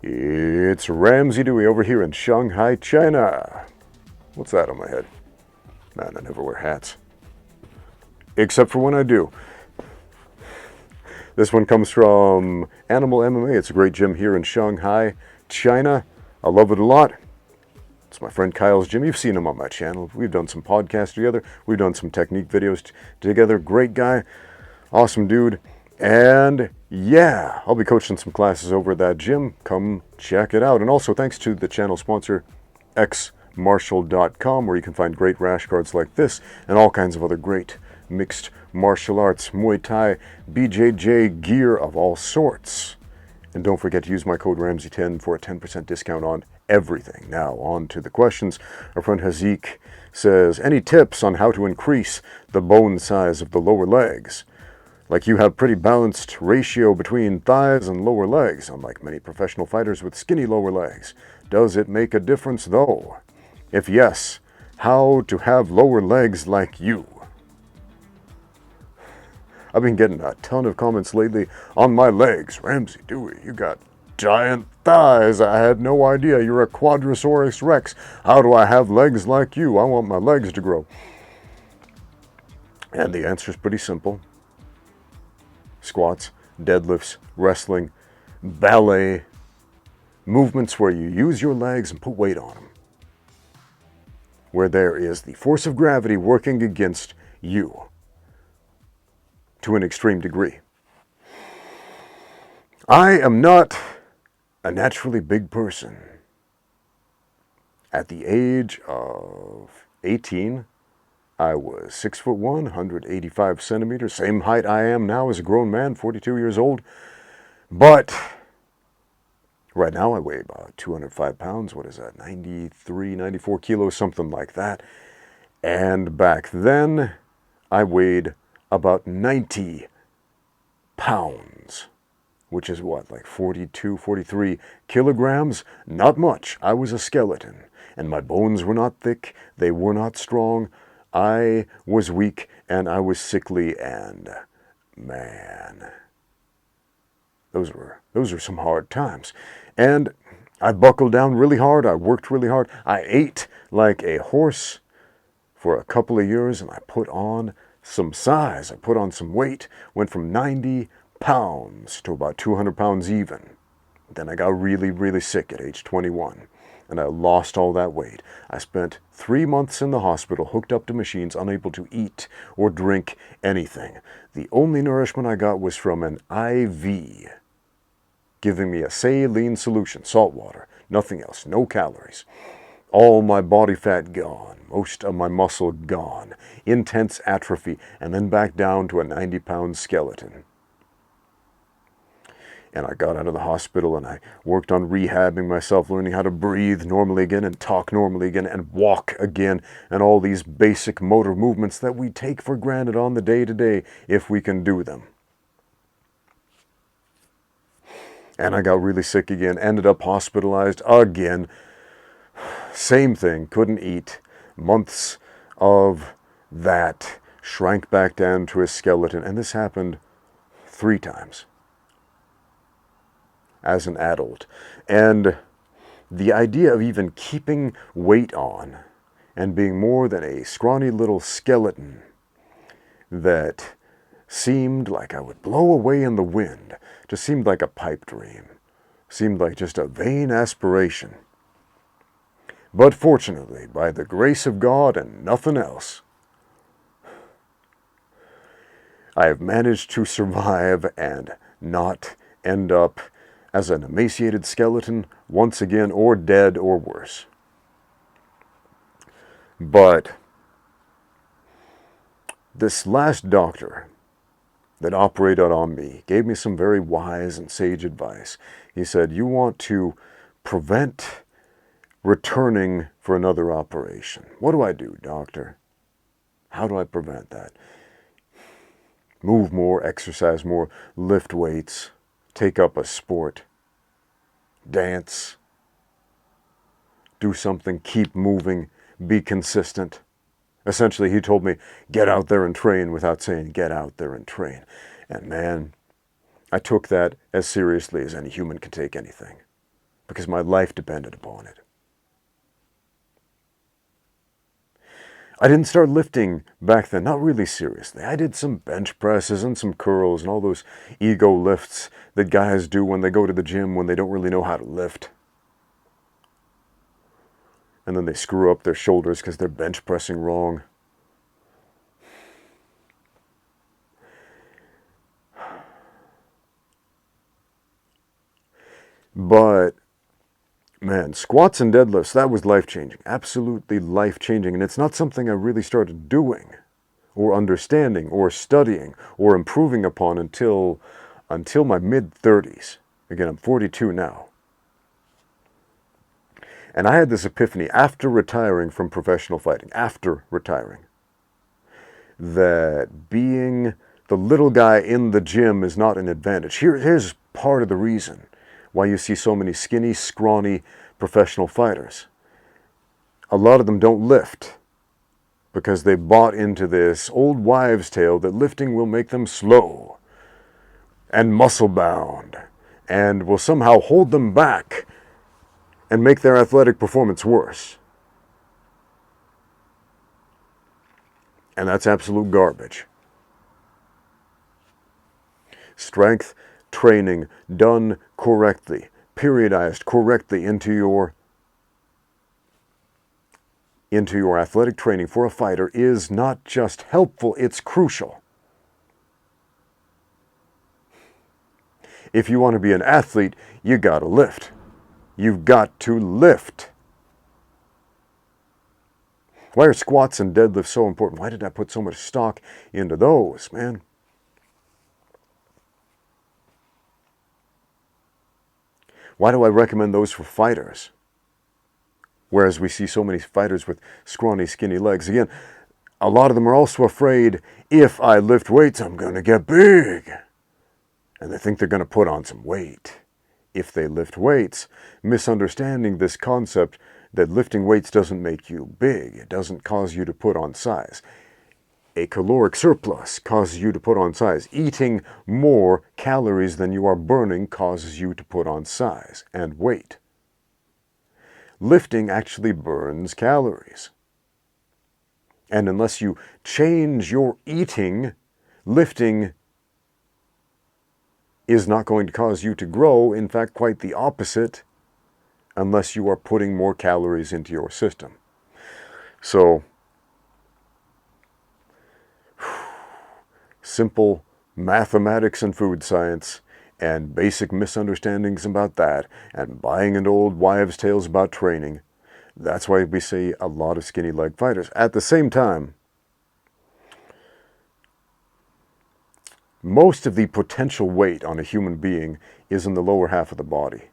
It's Ramsey Dewey over here in Shanghai, China. What's that on my head? Man, I never wear hats. Except for when I do. This one comes from Animal MMA. It's a great gym here in Shanghai, China. I love it a lot. It's my friend Kyle's gym. You've seen him on my channel. We've done some podcasts together. We've done some technique videos together. Great guy. Awesome dude. And yeah, I'll be coaching some classes over at that gym. Come check it out. And also thanks to the channel sponsor, xmartial.com, where you can find great rash guards like this and all kinds of other great mixed martial arts, Muay Thai, BJJ gear of all sorts. And don't forget to use my code Ramsey10 for a 10% discount on everything. Now, on to the questions. Our friend Hazik says, any tips on how to increase the bone size of the lower legs? Like you have pretty balanced ratio between thighs and lower legs, unlike many professional fighters with skinny lower legs. Does it make a difference though? If yes, how to have lower legs like you? I've been getting a ton of comments lately on my legs. Ramsey Dewey, you got giant thighs. I had no idea. You're a Quadrosaurus Rex. How do I have legs like you? I want my legs to grow. And the answer is pretty simple. Squats, deadlifts, wrestling, ballet, movements where you use your legs and put weight on them. Where there is the force of gravity working against you to an extreme degree. I am not a naturally big person. At the age of 18, I was 6'1", 185 centimeters, same height I am now as a grown man, 42 years old. But right now I weigh about 205 pounds. What is that? 93, 94 kilos, something like that. And back then I weighed about 90 pounds, which is what, like 42, 43 kilograms? Not much. I was a skeleton, and my bones were not thick. They were not strong. I was weak, and I was sickly, and man, those were some hard times. And I buckled down really hard. I worked really hard. I ate like a horse for a couple of years, and I put on some size. I put on some weight, went from 90 pounds to about 200 pounds even. Then I got really, really sick at age 21, and I lost all that weight. I spent 3 months in the hospital, hooked up to machines, unable to eat or drink anything. The only nourishment I got was from an IV, giving me a saline solution, salt water, nothing else, no calories. All my body fat gone, most of my muscle gone, intense atrophy, and then back down to a 90-pound skeleton. And I got out of the hospital and I worked on rehabbing myself, learning how to breathe normally again and talk normally again and walk again, and all these basic motor movements that we take for granted on the day-to-day if we can do them. And I got really sick again, ended up hospitalized again. Same thing, couldn't eat. Months of that, shrank back down to a skeleton, and this happened 3 times as an adult. And the idea of even keeping weight on and being more than a scrawny little skeleton that seemed like I would blow away in the wind, just seemed like a pipe dream, seemed like just a vain aspiration. But fortunately, by the grace of God and nothing else, I have managed to survive and not end up as an emaciated skeleton once again, or dead, or worse. But this last doctor that operated on me gave me some very wise and sage advice. He said, you want to prevent returning for another operation. What do I do, doctor? How do I prevent that? Move more, exercise more, lift weights, take up a sport, dance, do something, keep moving, be consistent. Essentially, he told me, get out there and train without saying, get out there and train. And man, I took that as seriously as any human can take anything. because my life depended upon it. I didn't start lifting back then, not really seriously. I did some bench presses and some curls and all those ego lifts that guys do when they go to the gym when they don't really know how to lift. And then they screw up their shoulders because they're bench pressing wrong. But, man, squats and deadlifts, that was life-changing. Absolutely life-changing. And it's not something I really started doing or understanding or studying or improving upon until my mid-30s. Again, I'm 42 now. And I had this epiphany after retiring from professional fighting, that being the little guy in the gym is not an advantage. Here's part of the reason why you see so many skinny, scrawny professional fighters. A lot of them don't lift because they bought into this old wives' tale that lifting will make them slow and muscle-bound and will somehow hold them back and make their athletic performance worse. And that's absolute garbage. Strength training done correctly, periodized correctly into your athletic training for a fighter is not just helpful, it's crucial. If you want to be an athlete, you got to lift. You've got to lift. Why are squats and deadlifts so important? Why did I put so much stock into those, man? Why do I recommend those for fighters? Whereas we see so many fighters with scrawny, skinny legs. Again, a lot of them are also afraid, if I lift weights, I'm going to get big. And they think they're going to put on some weight if they lift weights, misunderstanding this concept that lifting weights doesn't make you big. It doesn't cause you to put on size. A caloric surplus causes you to put on size. Eating more calories than you are burning causes you to put on size and weight. Lifting actually burns calories. And unless you change your eating, lifting is not going to cause you to grow. In fact, quite the opposite, unless you are putting more calories into your system. So, simple mathematics and food science and basic misunderstandings about that and buying into old wives' tales about training. That's why we see a lot of skinny leg fighters. At the same time, most of the potential weight on a human being is in the lower half of the body.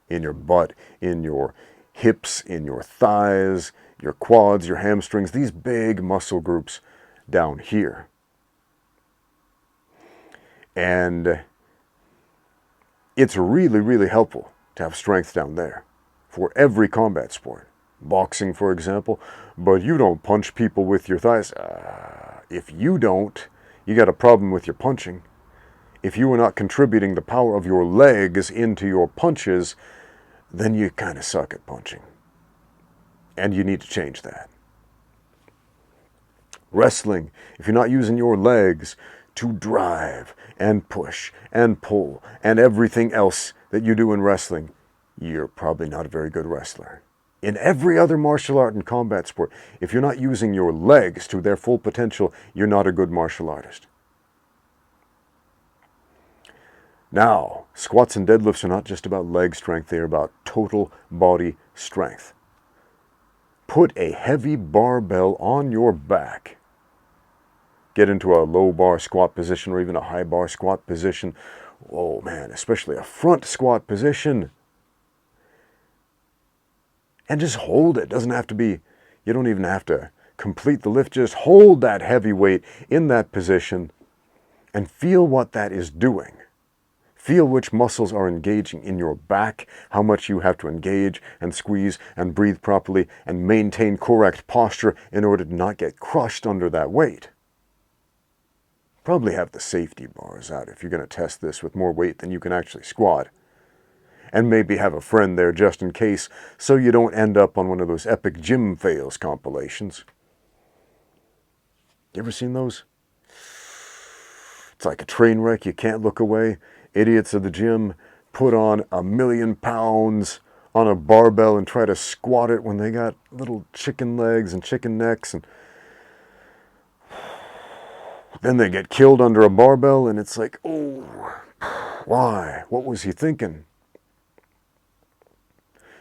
In your butt, in your hips, in your thighs, your quads, your hamstrings, these big muscle groups down here. And it's really, really helpful to have strength down there for every combat sport. Boxing, for example, but you don't punch people with your thighs. If you don't, you got a problem with your punching. If you are not contributing the power of your legs into your punches, then you kind of suck at punching. And you need to change that. Wrestling, if you're not using your legs to drive and push and pull and everything else that you do in wrestling, you're probably not a very good wrestler. In every other martial art and combat sport, if you're not using your legs to their full potential, you're not a good martial artist. Now, squats and deadlifts are not just about leg strength, they're about total body strength. Put a heavy barbell on your back. Get into a low bar squat position or even a high bar squat position. Oh man, especially a front squat position. And just hold it. Doesn't have to be, you don't even have to complete the lift. Just hold that heavy weight in that position and feel what that is doing. Feel which muscles are engaging in your back, how much you have to engage and squeeze and breathe properly and maintain correct posture in order to not get crushed under that weight. Probably have the safety bars out if you're going to test this with more weight than you can actually squat. And maybe have a friend there just in case, so you don't end up on one of those epic gym fails compilations. You ever seen those? It's like a train wreck, you can't look away. Idiots at the gym put on 1,000,000 pounds on a barbell and try to squat it when they got little chicken legs and chicken necks, and then they get killed under a barbell, and it's like, oh, why? What was he thinking?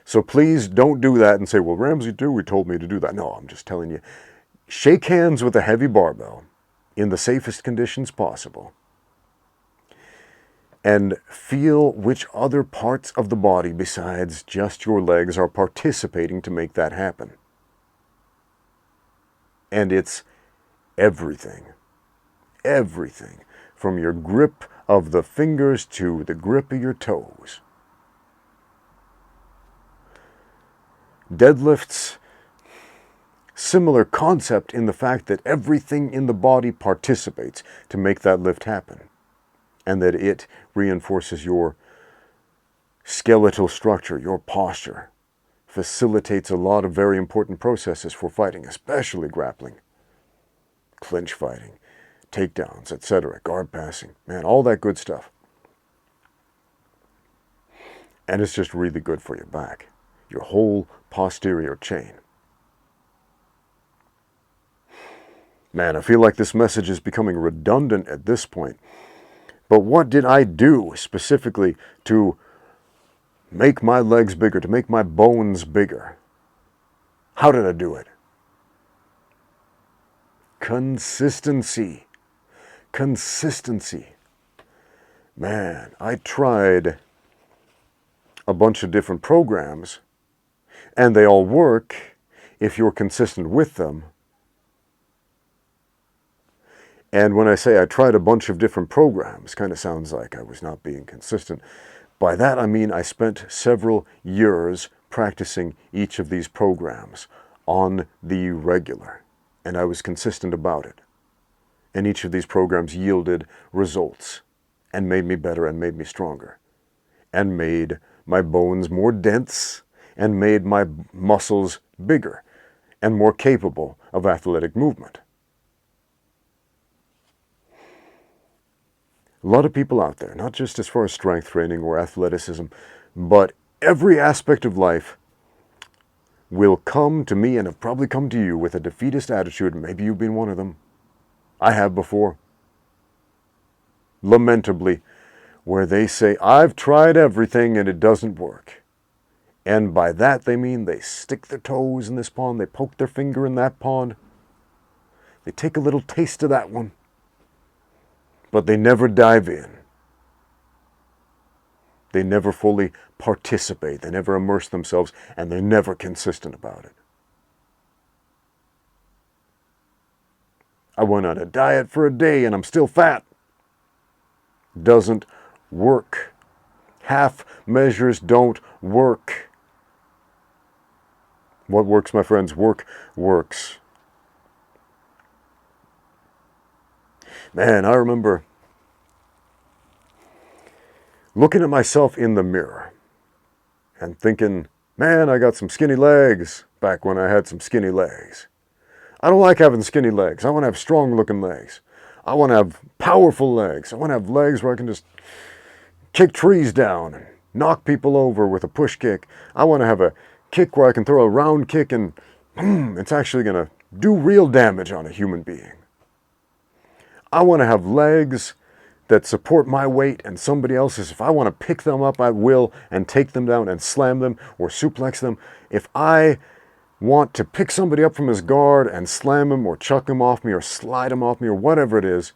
So please don't do that and say, well, Ramsey Dewey told me to do that. No, I'm just telling you, shake hands with a heavy barbell in the safest conditions possible and feel which other parts of the body besides just your legs are participating to make that happen. And it's everything. Everything. From your grip of the fingers to the grip of your toes. Deadlifts, similar concept in the fact that everything in the body participates to make that lift happen, and that it reinforces your skeletal structure, your posture, facilitates a lot of very important processes for fighting, especially grappling, clinch fighting, takedowns, etc., guard passing, man, all that good stuff. And it's just really good for your back, your whole posterior chain. Man, I feel like this message is becoming redundant at this point. But what did I do specifically to make my legs bigger, to make my bones bigger? How did I do it? Consistency. Consistency. Man, I tried a bunch of different programs, and they all work if you're consistent with them. And when I say I tried a bunch of different programs, kind of sounds like I was not being consistent. By that I mean I spent several years practicing each of these programs on the regular, and I was consistent about it. And each of these programs yielded results, and made me better, and made me stronger, and made my bones more dense, and made my muscles bigger, and more capable of athletic movement. A lot of people out there, not just as far as strength training or athleticism, but every aspect of life will come to me and have probably come to you with a defeatist attitude. Maybe you've been one of them. I have before. Lamentably, where they say, I've tried everything and it doesn't work. And by that they mean they stick their toes in this pond, they poke their finger in that pond, they take a little taste of that one, but they never dive in. They never fully participate, they never immerse themselves, and they're never consistent about it. I went on a diet for a day and I'm still fat. Doesn't work. Half measures don't work. What works, my friends? Work works. Man, I remember looking at myself in the mirror and thinking, man, I got some skinny legs back when I had some skinny legs. I don't like having skinny legs. I want to have strong looking legs. I want to have powerful legs. I want to have legs where I can just kick trees down and knock people over with a push kick. I want to have a kick where I can throw a round kick and it's actually going to do real damage on a human being. I want to have legs that support my weight and somebody else's. If I want to pick them up, I will, and take them down and slam them or suplex them. If I want to pick somebody up from his guard and slam him or chuck him off me or slide him off me or whatever it is,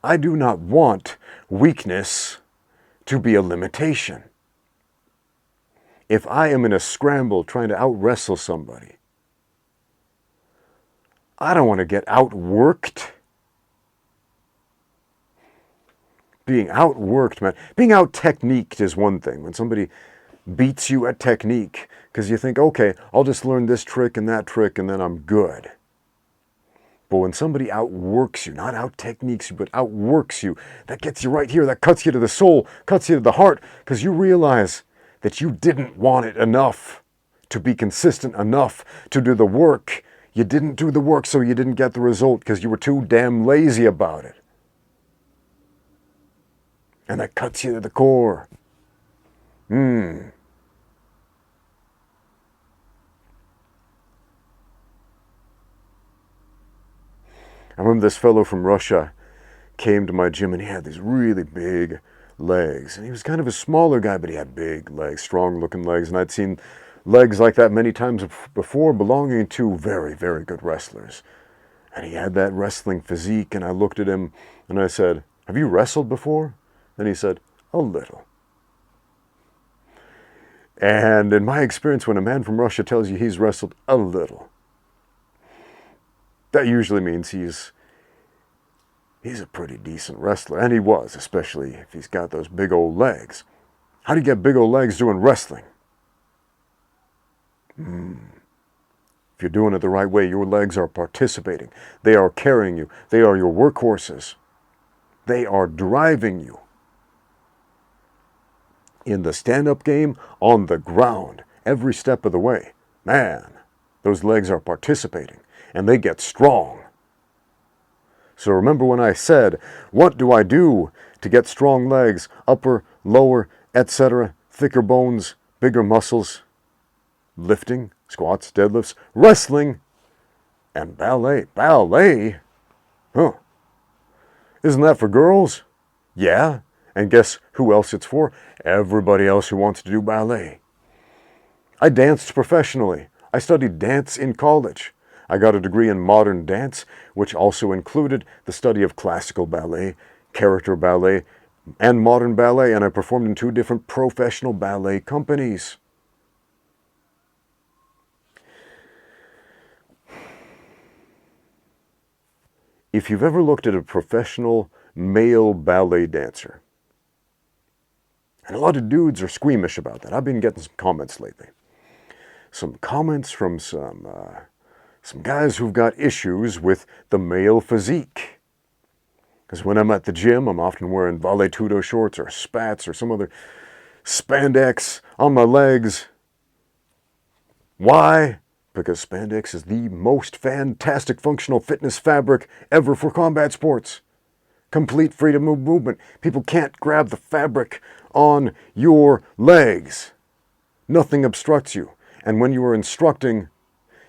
I do not want weakness to be a limitation. If I am in a scramble trying to out-wrestle somebody, I don't want to get outworked. Being outworked, man. Being out-techniqued is one thing. When somebody beats you at technique, because you think, okay, I'll just learn this trick and that trick and then I'm good. But when somebody outworks you, not out-techniques you, but outworks you, that gets you right here, that cuts you to the soul, cuts you to the heart, because you realize that you didn't want it enough to be consistent enough to do the work. You didn't do the work, so you didn't get the result because you were too damn lazy about it. And that cuts you to the core. I remember this fellow from Russia came to my gym and he had these really big legs. And he was kind of a smaller guy, but he had big legs, strong looking legs. And I'd seen legs like that many times before belonging to very, very good wrestlers. And he had that wrestling physique. And I looked at him and I said, "Have you wrestled before?" And he said, "A little." And in my experience, when a man from Russia tells you he's wrestled a little, that usually means he's a pretty decent wrestler. And he was, especially if he's got those big old legs. How do you get big old legs doing wrestling? If you're doing it the right way, your legs are participating. They are carrying you. They are your workhorses. They are driving you. In the stand-up game, on the ground, every step of the way. Man, those legs are participating, and they get strong. So remember when I said, what do I do to get strong legs, upper, lower, etc., thicker bones, bigger muscles? Lifting, squats, deadlifts, wrestling, and ballet. Ballet? Huh. Isn't that for girls? Yeah. And guess who else it's for? Everybody else who wants to do ballet. I danced professionally. I studied dance in college. I got a degree in modern dance, which also included the study of classical ballet, character ballet, and modern ballet, and I performed in 2 different professional ballet companies. If you've ever looked at a professional male ballet dancer, and a lot of dudes are squeamish about that. I've been getting some comments lately. Some comments from some guys who've got issues with the male physique. Because when I'm at the gym, I'm often wearing Ballet tudo shorts or spats or some other spandex on my legs. Why? Because spandex is the most fantastic functional fitness fabric ever for combat sports. Complete freedom of movement. People can't grab the fabric on your legs. Nothing obstructs you. And when you are instructing,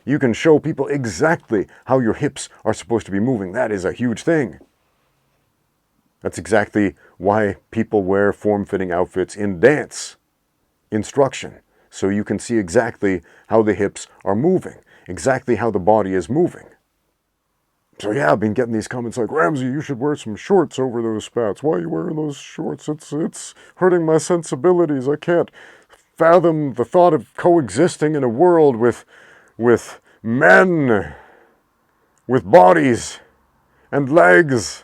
you can show people exactly how your hips are supposed to be moving. That is a huge thing. That's exactly why people wear form-fitting outfits in dance instruction. So you can see exactly how the hips are moving, exactly how the body is moving. So yeah, I've been getting these comments like, "Ramsey, you should wear some shorts over those spats. Why are you wearing those shorts? It's hurting my sensibilities. I can't fathom the thought of coexisting in a world with men, with bodies and legs.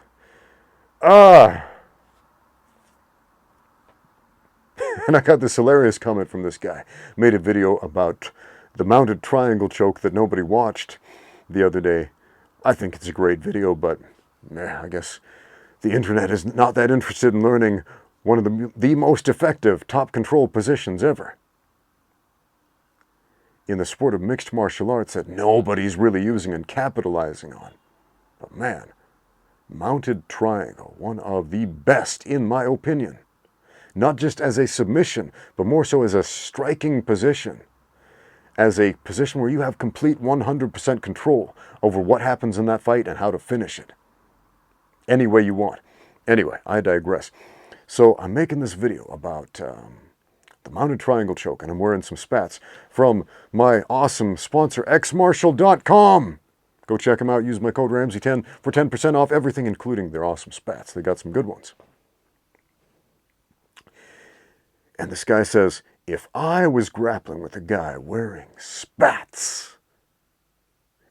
And I got this hilarious comment from this guy. Made a video about the mounted triangle choke that nobody watched the other day. I think it's a great video, but I guess the internet is not that interested in learning one of the most effective top control positions ever in the sport of mixed martial arts that nobody's really using and capitalizing on. But man, mounted triangle, one of the best in my opinion. Not just as a submission, but more so as a striking position. As a position where you have complete 100% control over what happens in that fight and how to finish it. Any way you want. Anyway, I digress. So I'm making this video about the mounted triangle choke, and I'm wearing some spats from my awesome sponsor, xmartial.com. Go check them out. Use my code Ramsey10 for 10% off everything, including their awesome spats. They got some good ones. And this guy says, if I was grappling with a guy wearing spats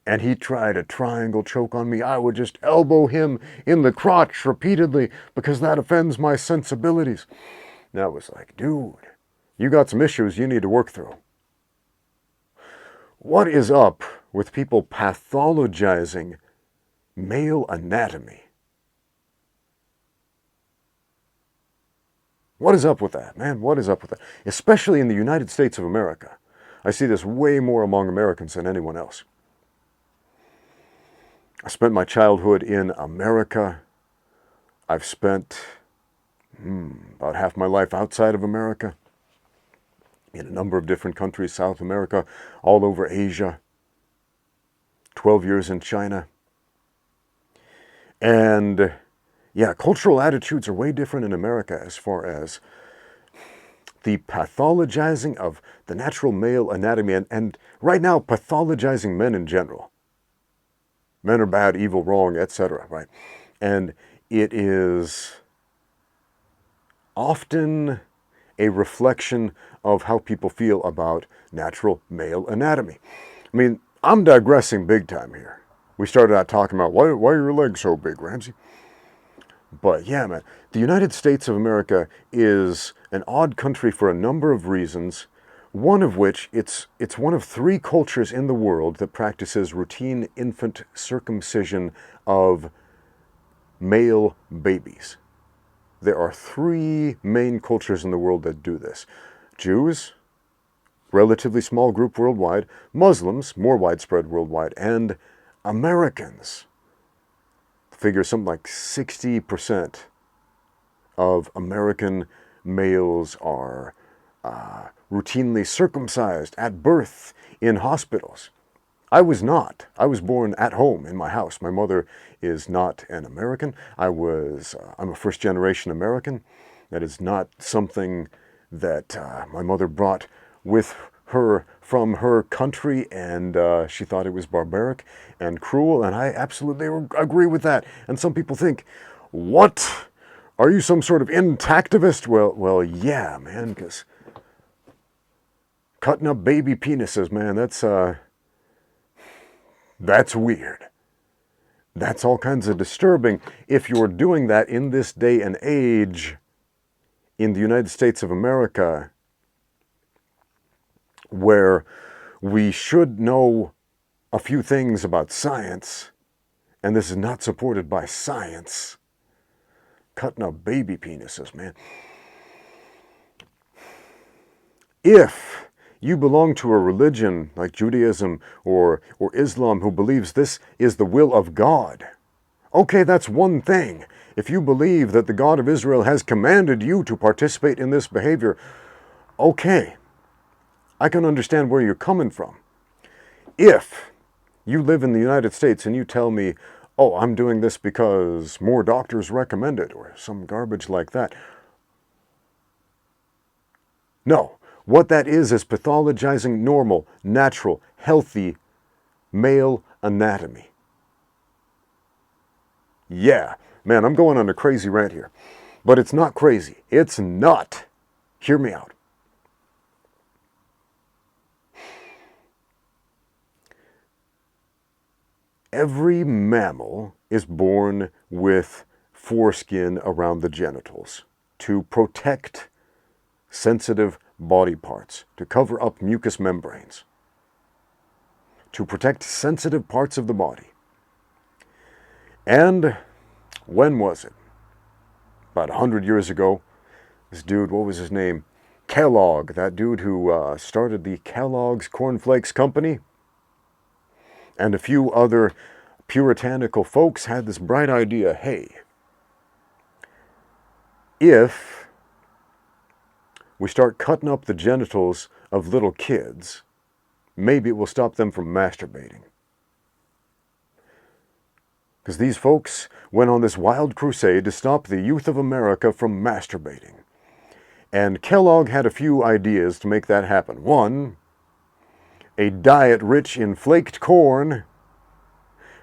and he tried a triangle choke on me, I would just elbow him in the crotch repeatedly because that offends my sensibilities. And I was like, dude, you got some issues you need to work through. What is up with people pathologizing male anatomy? What is up with that, man? What is up with that? Especially in the United States of America. I see this way more among Americans than anyone else. I spent my childhood in America. I've spent about half my life outside of America, in a number of different countries, South America, all over Asia, 12 years in China. And yeah, cultural attitudes are way different in America as far as the pathologizing of the natural male anatomy, and right now pathologizing men in general. Men are bad, evil, wrong, etc., right? And it is often a reflection of how people feel about natural male anatomy. I mean, I'm digressing big time here. We started out talking about why are your legs so big, Ramsey? But yeah, man, the United States of America is an odd country for a number of reasons, one of which it's one of 3 cultures in the world that practices routine infant circumcision of male babies. There are 3 main cultures in the world that do this. Jews, relatively small group worldwide, Muslims, more widespread worldwide, and Americans. Figure something like 60% of American males are routinely circumcised at birth in hospitals. I was not. I was born at home in my house. My mother is not an American. I'm a first-generation American. That is not something that my mother brought with her from her country, and she thought it was barbaric and cruel, and I absolutely agree with that. And some people think, what? Are you some sort of intactivist? Well, yeah, man, because cutting up baby penises, man, that's weird. That's all kinds of disturbing. If you're doing that in this day and age in the United States of America, where we should know a few things about science, and this is not supported by science, cutting up baby penises, man. If you belong to a religion like Judaism or Islam who believes this is the will of God, okay, that's one thing. If you believe that the God of Israel has commanded you to participate in this behavior, okay, I can understand where you're coming from. If you live in the United States and you tell me, oh, I'm doing this because more doctors recommend it, or some garbage like that. No, what that is pathologizing normal, natural, healthy male anatomy. Yeah, man, I'm going on a crazy rant here. But it's not crazy. It's not. Hear me out. Every mammal is born with foreskin around the genitals to protect sensitive body parts, to cover up mucous membranes, to protect sensitive parts of the body. And when was it? About 100 years ago, this dude, what was his name? Kellogg, that dude who started the Kellogg's Cornflakes company, and a few other puritanical folks had this bright idea, hey, if we start cutting up the genitals of little kids, maybe it will stop them from masturbating. Because these folks went on this wild crusade to stop the youth of America from masturbating. And Kellogg had a few ideas to make that happen. One, a diet rich in flaked corn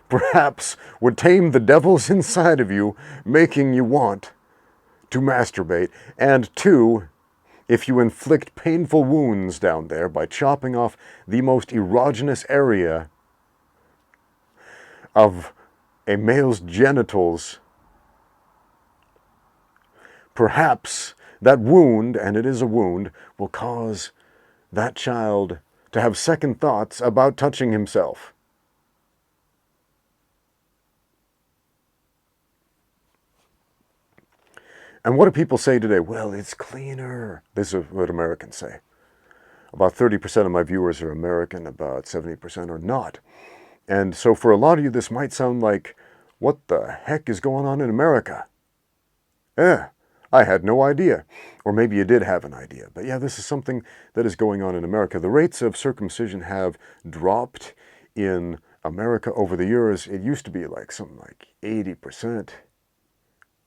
perhaps would tame the devils inside of you, making you want to masturbate. And 2, if you inflict painful wounds down there by chopping off the most erogenous area of a male's genitals, perhaps that wound, and it is a wound, will cause that child to have second thoughts about touching himself. And what do people say today? Well, it's cleaner. This is what Americans say. About 30% of my viewers are American, about 70% are not. And so for a lot of you, this might sound like, what the heck is going on in America? I had no idea. Or maybe you did have an idea. But yeah, this is something that is going on in America. The rates of circumcision have dropped in America over the years. It used to be like something like 80%.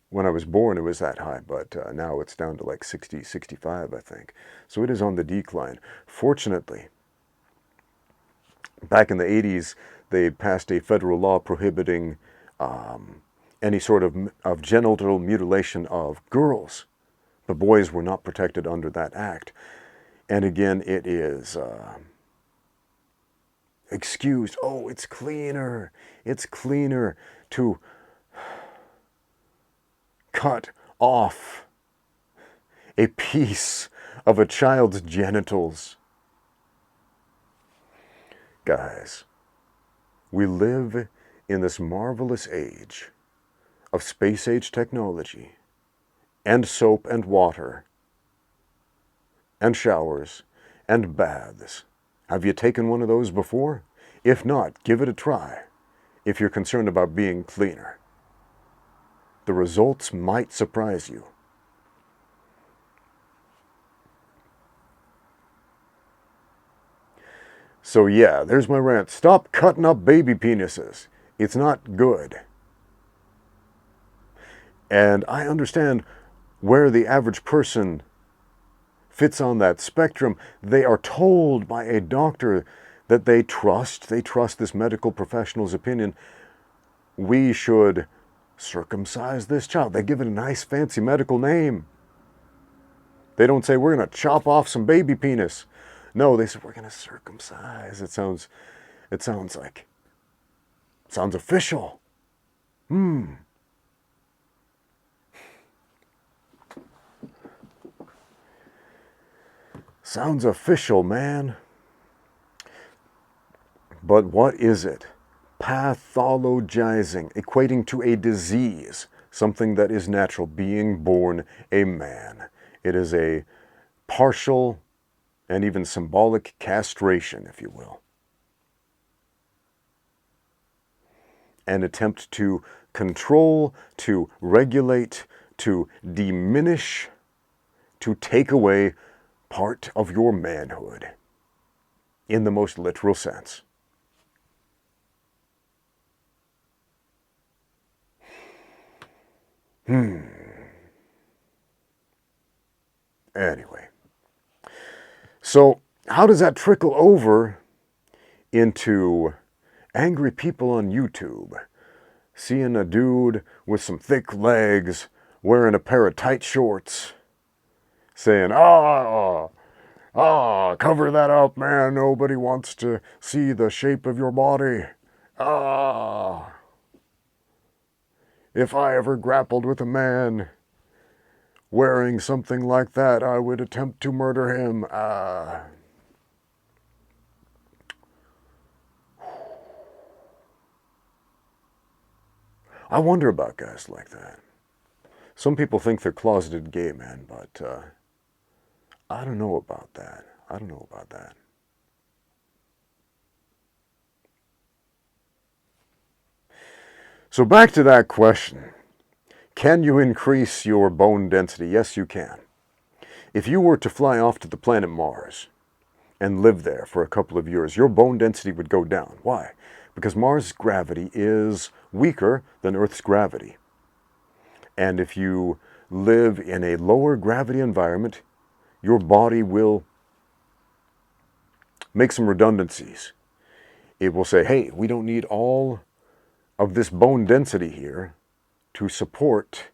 When I was born, it was that high, but now it's down to like 60, 65, I think. So it is on the decline. Fortunately, back in the 80s, they passed a federal law prohibiting any sort of genital mutilation of girls. The boys were not protected under that act. And again, it is excused. Oh, it's cleaner. It's cleaner to cut off a piece of a child's genitals. Guys, we live in this marvelous age of space-age technology and soap and water and showers and baths. Have you taken one of those before? If not, give it a try if you're concerned about being cleaner. The results might surprise you. So yeah, there's my rant. Stop cutting up baby penises. It's not good. And I understand where the average person fits on that spectrum. They are told by a doctor that they trust this medical professional's opinion. We should circumcise this child. They give it a nice fancy medical name. They don't say we're going to chop off some baby penis. No, they said we're going to circumcise. It sounds official. Sounds official, man. But what is it? Pathologizing, equating to a disease, something that is natural, being born a man. It is a partial and even symbolic castration, if you will. An attempt to control, to regulate, to diminish, to take away part of your manhood, in the most literal sense. Anyway, so how does that trickle over into angry people on YouTube? Seeing a dude with some thick legs wearing a pair of tight shorts saying, cover that up, man. Nobody wants to see the shape of your body. If I ever grappled with a man wearing something like that, I would attempt to murder him. I wonder about guys like that. Some people think they're closeted gay men, but I don't know about that. I don't know about that. So back to that question. Can you increase your bone density? Yes, you can. If you were to fly off to the planet Mars and live there for a couple of years, your bone density would go down. Why? Because Mars' gravity is weaker than Earth's gravity. And if you live in a lower gravity environment, your body will make some redundancies. It will say, hey, we don't need all of this bone density here to support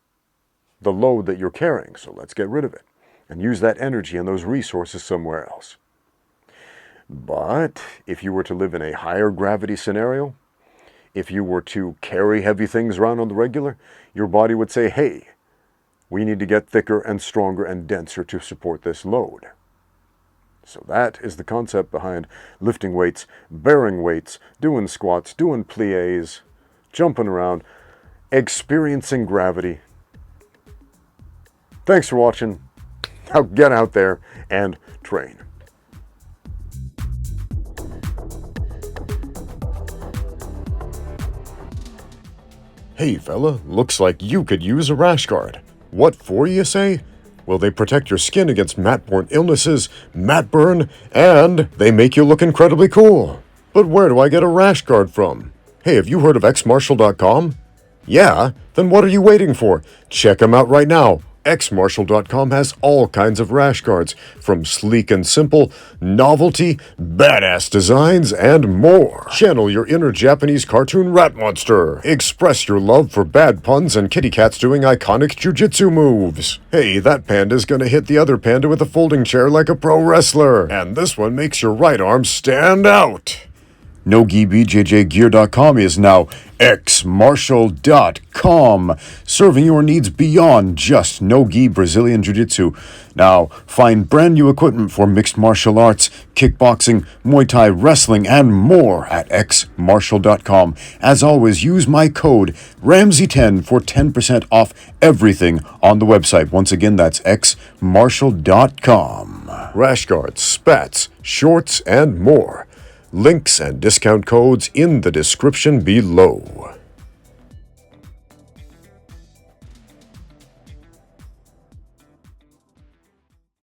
the load that you're carrying, so let's get rid of it and use that energy and those resources somewhere else. But if you were to live in a higher gravity scenario, if you were to carry heavy things around on the regular, your body would say, hey, we need to get thicker and stronger and denser to support this load. So that is the concept behind lifting weights, bearing weights, doing squats, doing plies, jumping around, experiencing gravity. Thanks for watching. Now get out there and train. Hey fella, looks like you could use a rash guard. What for, you say? Well, they protect your skin against mat-borne illnesses, mat burn, and they make you look incredibly cool. But where do I get a rash guard from? Hey, have you heard of xmartial.com? Yeah? Then what are you waiting for? Check them out right now. xmartial.com has all kinds of rash guards, from sleek and simple, novelty, badass designs, and more. Channel your inner Japanese cartoon rat monster. Express your love for bad puns and kitty cats doing iconic jujitsu moves. Hey, that panda's gonna hit the other panda with a folding chair like a pro wrestler. And this one makes your right arm stand out. NoGiBJJGear.com is now xmartial.com, serving your needs beyond just no-gi Brazilian Jiu-Jitsu. Now, find brand new equipment for mixed martial arts, kickboxing, Muay Thai, wrestling, and more at xmartial.com. As always, use my code Ramsey10 for 10% off everything on the website. Once again, that's xmartial.com. Rash guards, spats, shorts, and more. Links and discount codes in the description below.